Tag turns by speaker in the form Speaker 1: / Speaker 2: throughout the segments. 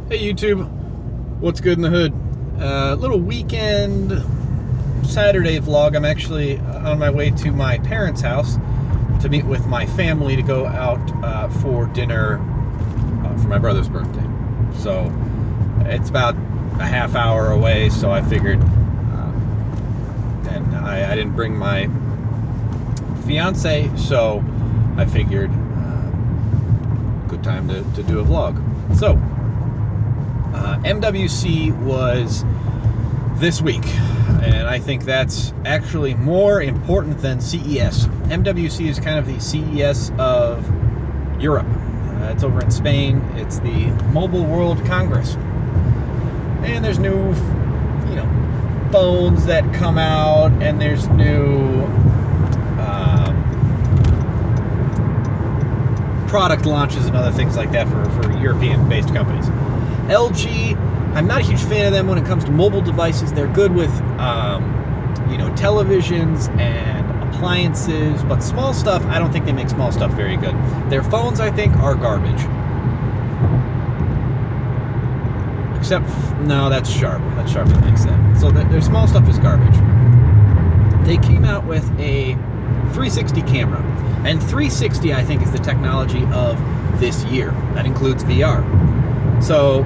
Speaker 1: Hey YouTube, what's good in the hood? Little weekend Saturday vlog. I'm actually on my way to my parents' house to meet with my family to go out for dinner for my brother's birthday. So it's about a half hour away, so I figured, and I didn't bring my fiance, so I figured good time to do a vlog. So MWC was this week, and I think that's actually more important than CES. MWC is kind of the CES of Europe. It's over in Spain. It's the Mobile World Congress, and there's new, phones that come out, and there's new product launches and other things like that for European-based companies. LG, I'm not a huge fan of them when it comes to mobile devices. They're good with, televisions and appliances, but small stuff, I don't think they make small stuff very good. Their phones, I think, are garbage. No, that's Sharp. That's Sharp that makes that. So their small stuff is garbage. They came out with a 360 camera, and 360, I think, is the technology of this year. That includes VR. So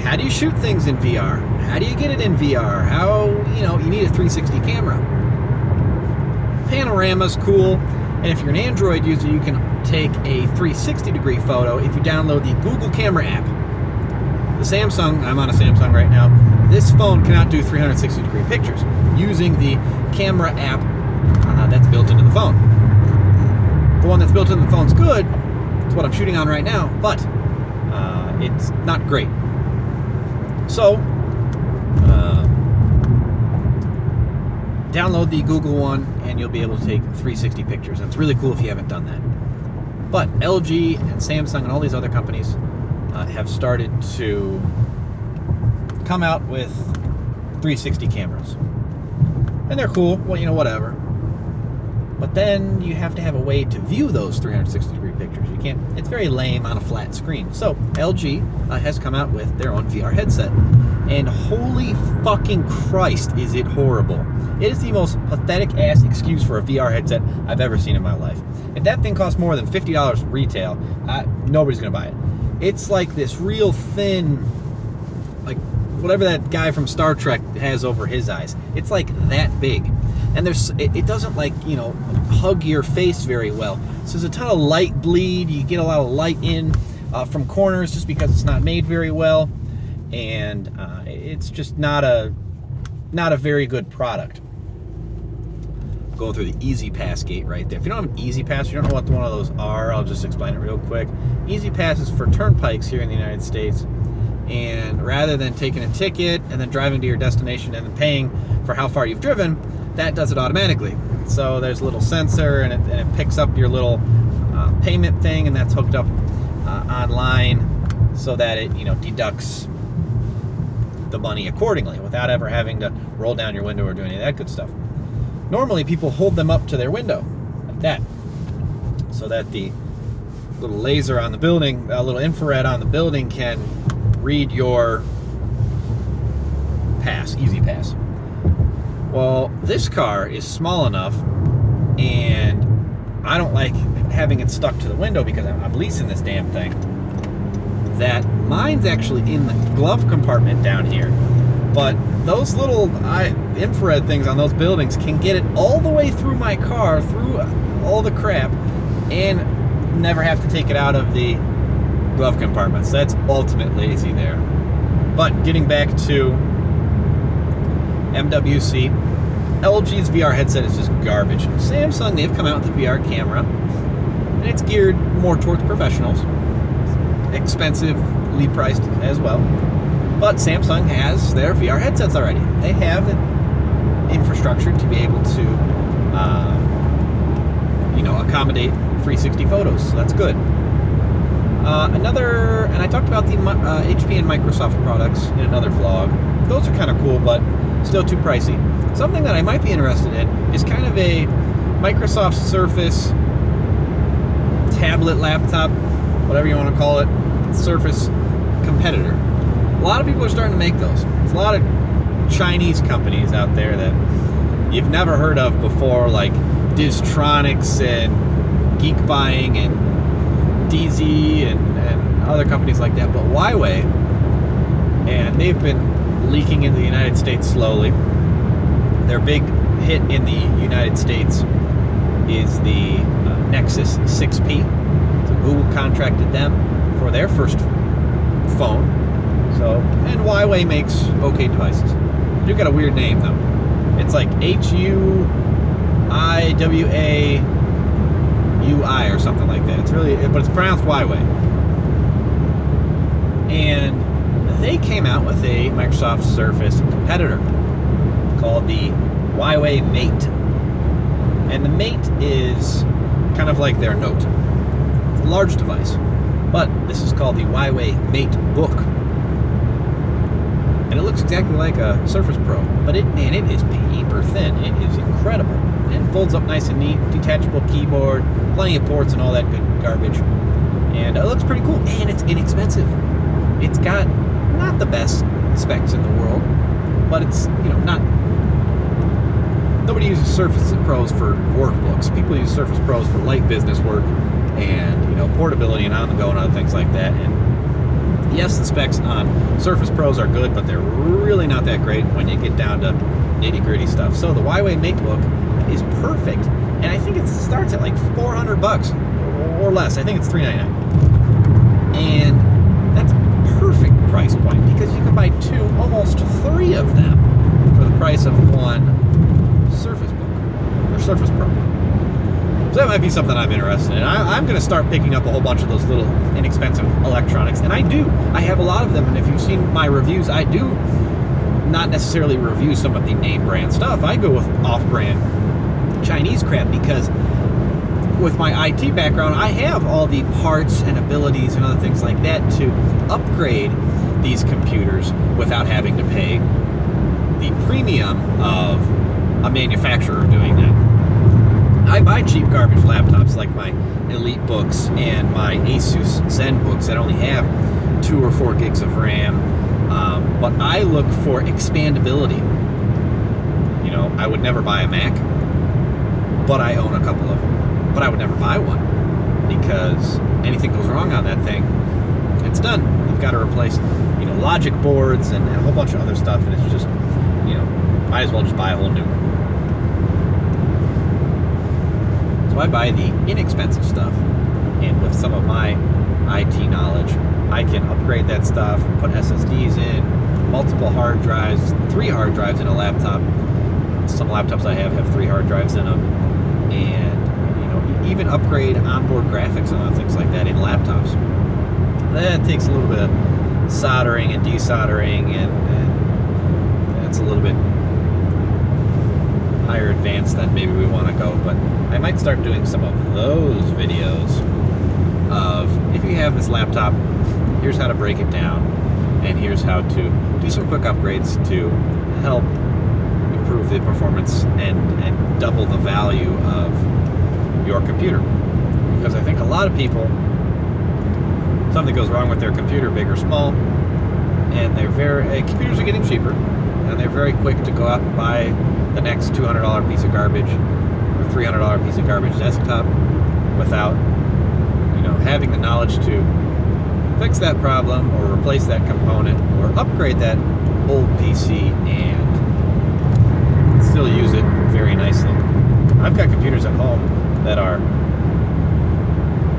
Speaker 1: how do you shoot things in VR? How do you get it in VR? You need a 360 camera. Panorama's cool, and if you're an Android user, you can take a 360 degree photo if you download the Google Camera app. The Samsung, I'm on a Samsung right now, this phone cannot do 360 degree pictures using the camera app that's built into the phone. The one that's built into the phone's good. It's what I'm shooting on right now, but it's not great. So, download the Google one and you'll be able to take 360 pictures. And it's really cool if you haven't done that. But LG and Samsung and all these other companies have started to come out with 360 cameras. And they're cool, whatever. But then you have to have a way to view those 360 degree pictures. You can't, it's very lame on a flat screen. So LG has come out with their own VR headset. And holy fucking Christ, is it horrible. It is the most pathetic ass excuse for a VR headset I've ever seen in my life. If that thing costs more than $50 retail, nobody's gonna buy it. It's like this real thin, like whatever that guy from Star Trek has over his eyes. It's like that big. And it doesn't hug your face very well. So there's a ton of light bleed. You get a lot of light in from corners just because it's not made very well, and it's just not a very good product. Going through the Easy Pass gate right there. If you don't have an Easy Pass, you don't know what one of those are, I'll just explain it real quick. Easy Pass is for turnpikes here in the United States, and rather than taking a ticket and then driving to your destination and then paying for how far you've driven, that does it automatically. So there's a little sensor, and it picks up your little payment thing, and that's hooked up online so that it deducts the money accordingly without ever having to roll down your window or do any of that good stuff. Normally people hold them up to their window like that, so that the little laser on the building, a little infrared on the building, can read your pass, Easy Pass. Well, this car is small enough, and I don't like having it stuck to the window because I'm leasing this damn thing, that mine's actually in the glove compartment down here. But those little infrared things on those buildings can get it all the way through my car, through all the crap, and never have to take it out of the glove compartment. So that's ultimate lazy there. But getting back to MWC, LG's VR headset is just garbage. Samsung, they've come out with a VR camera, and it's geared more towards professionals. Expensively priced as well. But Samsung has their VR headsets already. They have an infrastructure to be able to accommodate 360 photos, so that's good. And I talked about the HP and Microsoft products in another vlog. Those are kind of cool, but still too pricey. Something that I might be interested in is kind of a Microsoft Surface tablet, laptop, whatever you want to call it, Surface competitor. A lot of people are starting to make those. There's a lot of Chinese companies out there that you've never heard of before, like Distronics and Geek Buying and DZ and other companies like that. But Huawei, and they've been leaking into the United States slowly. Their big hit in the United States is the Nexus 6P. So Google contracted them for their first phone. So, and Huawei makes okay devices. They've got a weird name though. It's like HUIWAUI or something like that. It's really, but it's pronounced Huawei. And they came out with a Microsoft Surface competitor called the Huawei Mate. And the Mate is kind of like their Note. It's a large device. But this is called the Huawei Mate Book. And it looks exactly like a Surface Pro. But it is paper thin. It is incredible. And it folds up nice and neat. Detachable keyboard. Plenty of ports and all that good garbage. And it looks pretty cool. And it's inexpensive. It's got not the best specs in the world. But it's, not... Nobody uses Surface Pros for workbooks. People use Surface Pros for light business work and, portability and on-the-go and other things like that. And yes, the specs on Surface Pros are good, but they're really not that great when you get down to nitty-gritty stuff. So the Huawei MateBook is perfect, and I think it starts at like $400 or less. I think it's $399, and that's a perfect price point because you can buy two, almost three of them for the price of one Surface Book or Surface Pro. So that might be something I'm interested in. I'm going to start picking up a whole bunch of those little inexpensive electronics, and I do. I have a lot of them, and if you've seen my reviews, I do not necessarily review some of the name brand stuff. I go with off-brand Chinese crap because with my IT background, I have all the parts and abilities and other things like that to upgrade these computers without having to pay the premium of a manufacturer doing that. I buy cheap garbage laptops like my Elite books and my Asus Zen books that only have 2 or 4 gigs of RAM, but I look for expandability. I would never buy a Mac, but I own a couple of them. But I would never buy one because anything goes wrong on that thing, it's done. You've got to replace, logic boards and a whole bunch of other stuff, and it's just, might as well just buy a whole new one. So I buy the inexpensive stuff, and with some of my IT knowledge, I can upgrade that stuff, put SSDs in, multiple hard drives, 3 hard drives in a laptop. Some laptops I have 3 hard drives in them, and even upgrade onboard graphics and other things like that in laptops. That takes a little bit of soldering and desoldering, and it's a little bit higher advanced than maybe we want to go, but I might start doing some of those videos of, if you have this laptop, here's how to break it down, and here's how to do some quick upgrades to help improve the performance and double the value of your computer. Because I think a lot of people, something goes wrong with their computer, big or small, and computers are getting cheaper, and they're very quick to go out and buy the next $200 piece of garbage or $300 piece of garbage desktop without, having the knowledge to fix that problem or replace that component or upgrade that old PC and still use it very nicely. I've got computers at home that are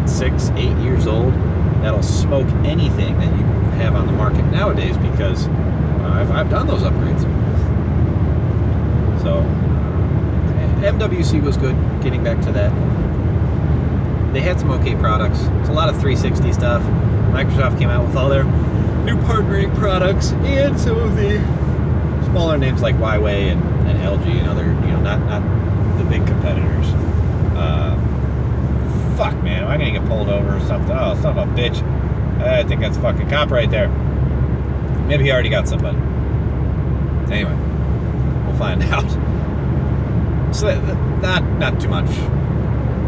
Speaker 1: 6, 8 years old that'll smoke anything that you have on the market nowadays because I've done those upgrades. So MWC was good, getting back to that. They had some okay products. It's a lot of 360 stuff. Microsoft came out with all their new partnering products and some of the smaller names like Huawei and LG and other, not the big competitors. Fuck, man, am I gonna get pulled over or something? Oh, son of a bitch. I think that's fucking cop right there. Maybe he already got somebody. Anyway, we'll find out. So, not too much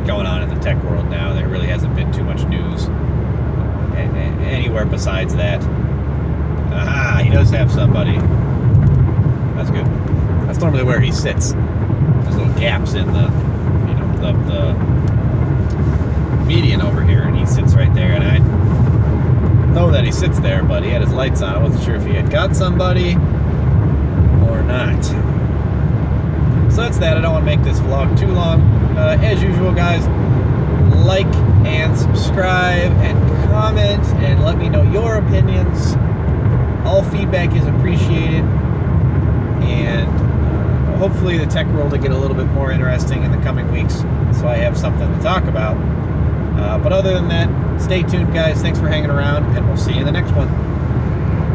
Speaker 1: going on in the tech world now. There really hasn't been too much news anywhere besides that. Aha, he does have somebody. That's good. That's normally where he sits. There's little gaps in the median over here, and he sits right there. And I know that he sits there, but he had his lights on. I wasn't sure if he had got somebody or not. So that's that. I don't want to make this vlog too long. As usual, guys, like and subscribe and comment and let me know your opinions. All feedback is appreciated, and hopefully the tech world will get a little bit more interesting in the coming weeks, so I have something to talk about. But other than that, stay tuned, guys. Thanks for hanging around, and we'll see you in the next one.